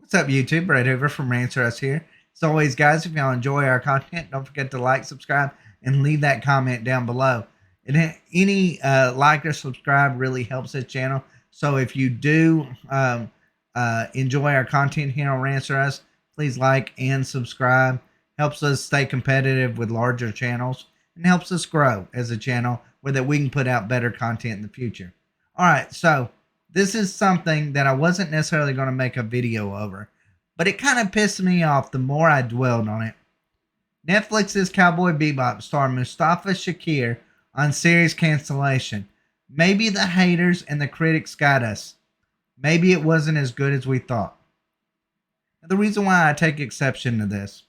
What's up, YouTube? Brett Hoover from Rants here. As always, guys, if y'all enjoy our content, don't forget to like, subscribe, and leave that comment down below. Any like or subscribe really helps this channel. So if you do enjoy our content here on Rants, please like and subscribe. Helps us stay competitive with larger channels and helps us grow as a channel where that we can put out better content in the future. All right, so this is something that I wasn't necessarily going to make a video over, but it kind of pissed me off the more I dwelled on it. Netflix's Cowboy Bebop star Mustafa Shakir on series cancellation. Maybe the haters and the critics got us. Maybe it wasn't as good as we thought. The reason why I take exception to this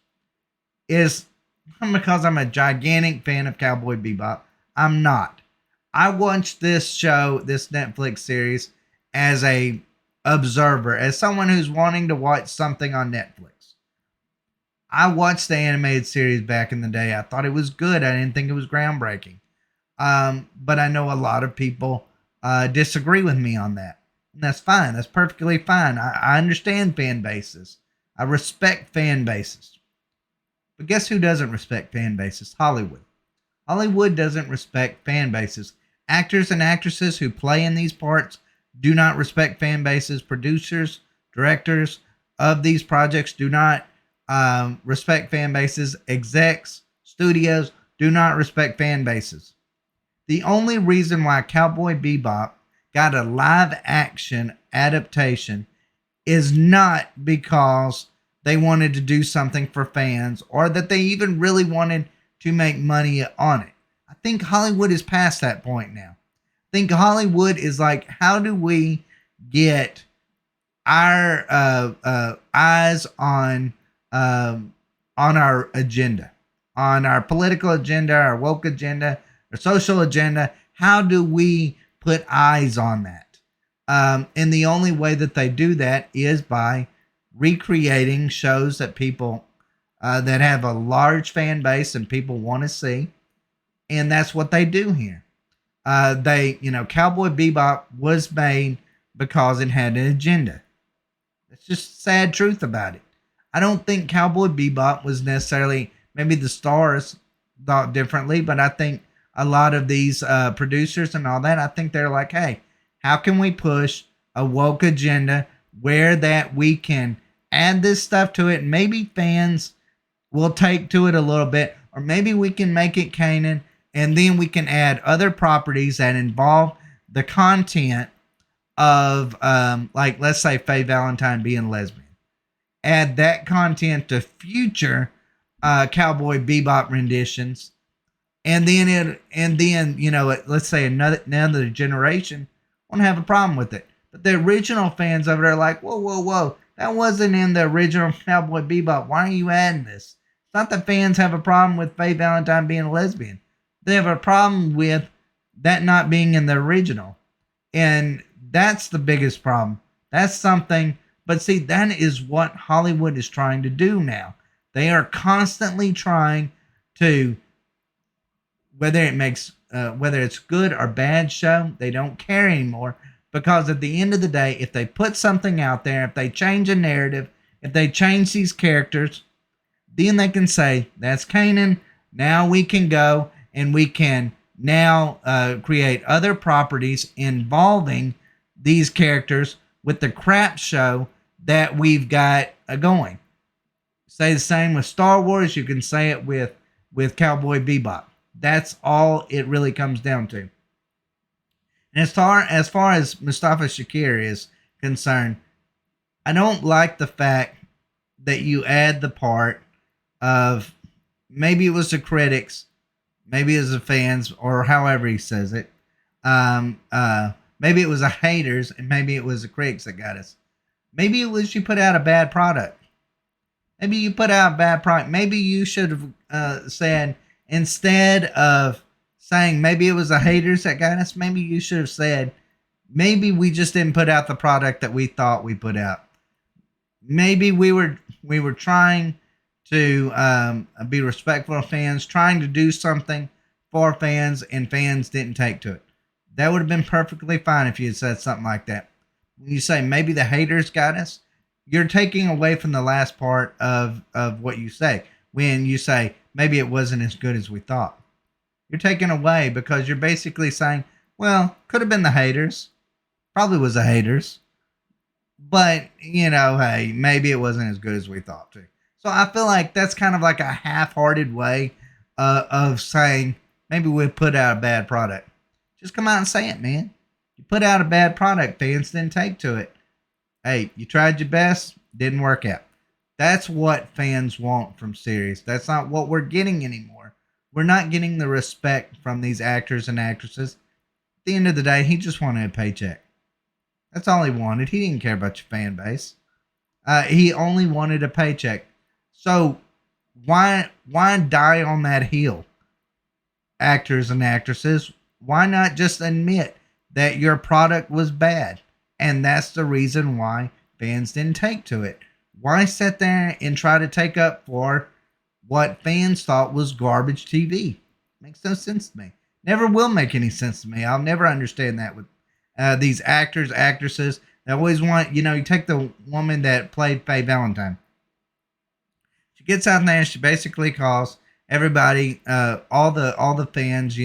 is because I'm a gigantic fan of Cowboy Bebop. I'm not. I watched this show, this Netflix series, as a observer, as someone who's wanting to watch something on Netflix. I watched the animated series back in the day. I thought it was good. I didn't think it was groundbreaking. But I know a lot of people disagree with me on that. And that's fine. That's perfectly fine. I understand fan bases. I respect fan bases. But guess who doesn't respect fan bases? Hollywood. Hollywood doesn't respect fan bases. Actors and actresses who play in these parts do not respect fan bases. Producers, directors of these projects do not respect fan bases. Execs, studios do not respect fan bases. The only reason why Cowboy Bebop got a live action adaptation is not because they wanted to do something for fans or that they even really wanted to make money on it. I think Hollywood is past that point now. I think Hollywood is like, how do we get our eyes on our agenda, on our political agenda, our woke agenda, our social agenda? How do we put eyes on that? And the only way that they do that is by recreating shows that people that have a large fan base and people want to see, and that's what they do here. Cowboy Bebop was made because it had an agenda. It's just sad truth about it. I don't think Cowboy Bebop was necessarily, maybe the stars thought differently, but I think a lot of these producers and all that, I think they're like, hey, how can we push a woke agenda where that we can add this stuff to it? Maybe fans will take to it a little bit, or maybe we can make it canon, and then we can add other properties that involve the content of, like, let's say Faye Valentine being lesbian. Add that content to future Cowboy Bebop renditions, and then let's say another generation won't have a problem with it. But the original fans of it are like, whoa, that wasn't in the original Cowboy Bebop. Why are you adding this? It's not that fans have a problem with Faye Valentine being a lesbian. They have a problem with that not being in the original. And that's the biggest problem. That's something, but see, that is what Hollywood is trying to do now. They are constantly trying to, whether it's good or bad show, they don't care anymore. Because at the end of the day, if they put something out there, if they change a narrative, if they change these characters, then they can say, that's canon. Now we can go and we can now create other properties involving these characters with the crap show that we've got going. Say the same with Star Wars. You can say it with Cowboy Bebop. That's all it really comes down to. And as far as Mustafa Shakir is concerned, I don't like the fact that you add the part of, maybe it was the critics, maybe it was the fans, or however he says it. Maybe it was the haters, and maybe it was the critics that got us. Maybe it was you put out a bad product. Maybe you put out a bad product. Maybe you should have said, instead of saying maybe it was the haters that got us, maybe you should have said, maybe we just didn't put out the product that we thought we put out. Maybe we were trying to be respectful of fans, trying to do something for fans, and fans didn't take to it. That would have been perfectly fine if you had said something like that. When you say maybe the haters got us, you're taking away from the last part of what you say when you say maybe it wasn't as good as we thought. You're taking away because you're basically saying, well, could have been the haters, probably was the haters, but hey, maybe it wasn't as good as we thought to. So I feel like that's kind of like a half-hearted way of saying maybe we put out a bad product. Just come out and say it, man. You put out a bad product, fans didn't take to it. Hey, you tried your best, didn't work out. That's what fans want from series. That's not what we're getting anymore. We're not getting the respect from these actors and actresses. At the end of the day, he just wanted a paycheck. That's all he wanted. He didn't care about your fan base. He only wanted a paycheck. So why die on that hill, actors and actresses? Why not just admit that your product was bad? And that's the reason why fans didn't take to it. Why sit there and try to take up for what fans thought was garbage TV? Makes no sense to me. Never will make any sense to me. I'll never understand that with these actors, actresses. They always want, you take the woman that played Faye Valentine. She gets out there and she basically calls everybody, all the fans,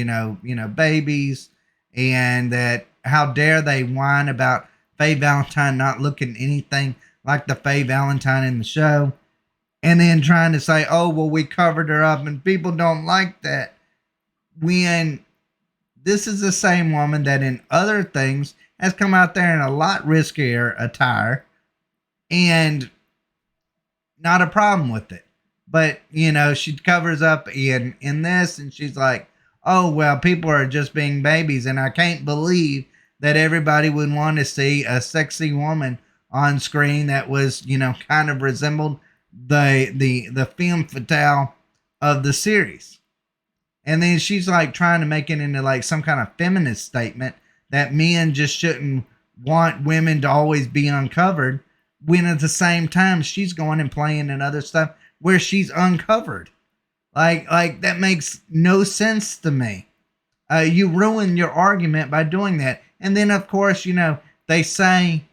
babies, and that how dare they whine about Faye Valentine not looking anything like the Faye Valentine in the show, and then trying to say, oh, well, we covered her up and people don't like that, when this is the same woman that in other things has come out there in a lot riskier attire and not a problem with it. But, she covers up in this, and she's like, oh, well, people are just being babies, and I can't believe that everybody would want to see a sexy woman on screen that was, kind of resembled the femme fatale of the series. And then she's like trying to make it into like some kind of feminist statement that men just shouldn't want women to always be uncovered, when at the same time she's going and playing in other stuff where she's uncovered. Like that makes no sense to me. You ruin your argument by doing that. And then of course, they say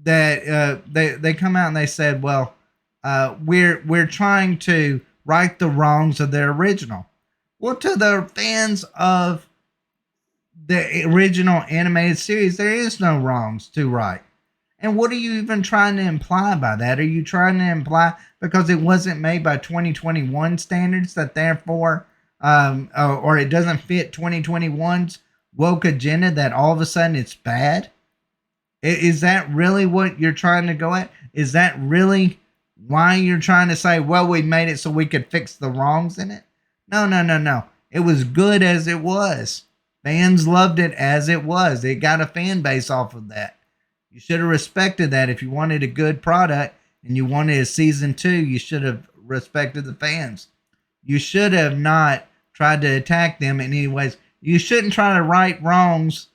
that they come out and they said, well, we're trying to right the wrongs of the original. Well, to the fans of the original animated series, there is no wrongs to right. And what are you even trying to imply by that? Are you trying to imply because it wasn't made by 2021 standards that therefore, or it doesn't fit 2021's woke agenda, that all of a sudden it's bad? Is that really what you're trying to go at? Is that really why you're trying to say, well, we made it so we could fix the wrongs in it? No. It was good as it was. Fans loved it as it was. It got a fan base off of that. You should have respected that. If you wanted a good product and you wanted a season 2, you should have respected the fans. You should have not tried to attack them in any ways. You shouldn't try to right wrongs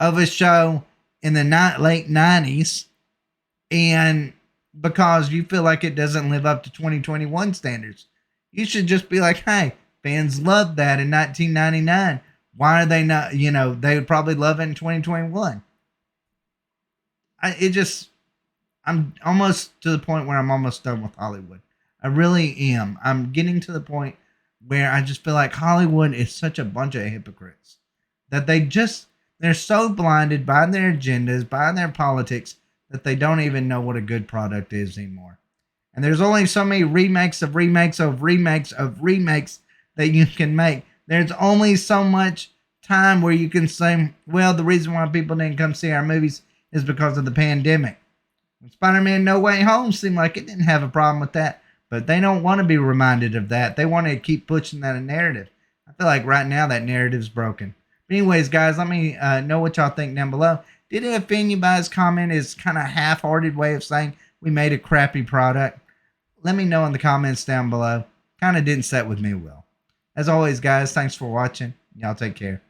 of a show in the late 90s and because you feel like it doesn't live up to 2021 standards. You should just be like, hey, fans loved that in 1999. Why are they not, they would probably love it in 2021. I'm almost to the point where I'm almost done with Hollywood. I really am. I'm getting to the point where I just feel like Hollywood is such a bunch of hypocrites that they're so blinded by their agendas, by their politics, that they don't even know what a good product is anymore. And there's only so many remakes of remakes of remakes of remakes that you can make. There's only so much time where you can say, well, the reason why people didn't come see our movies is because of the pandemic. Spider-Man No Way Home seemed like it didn't have a problem with that, but they don't want to be reminded of that. They want to keep pushing that narrative. I feel like right now that narrative's broken. But anyways, guys, let me know what y'all think down below. Did it offend you by his comment? His kind of half-hearted way of saying we made a crappy product? Let me know in the comments down below. Kind of didn't set with me well. As always, guys, thanks for watching. Y'all take care.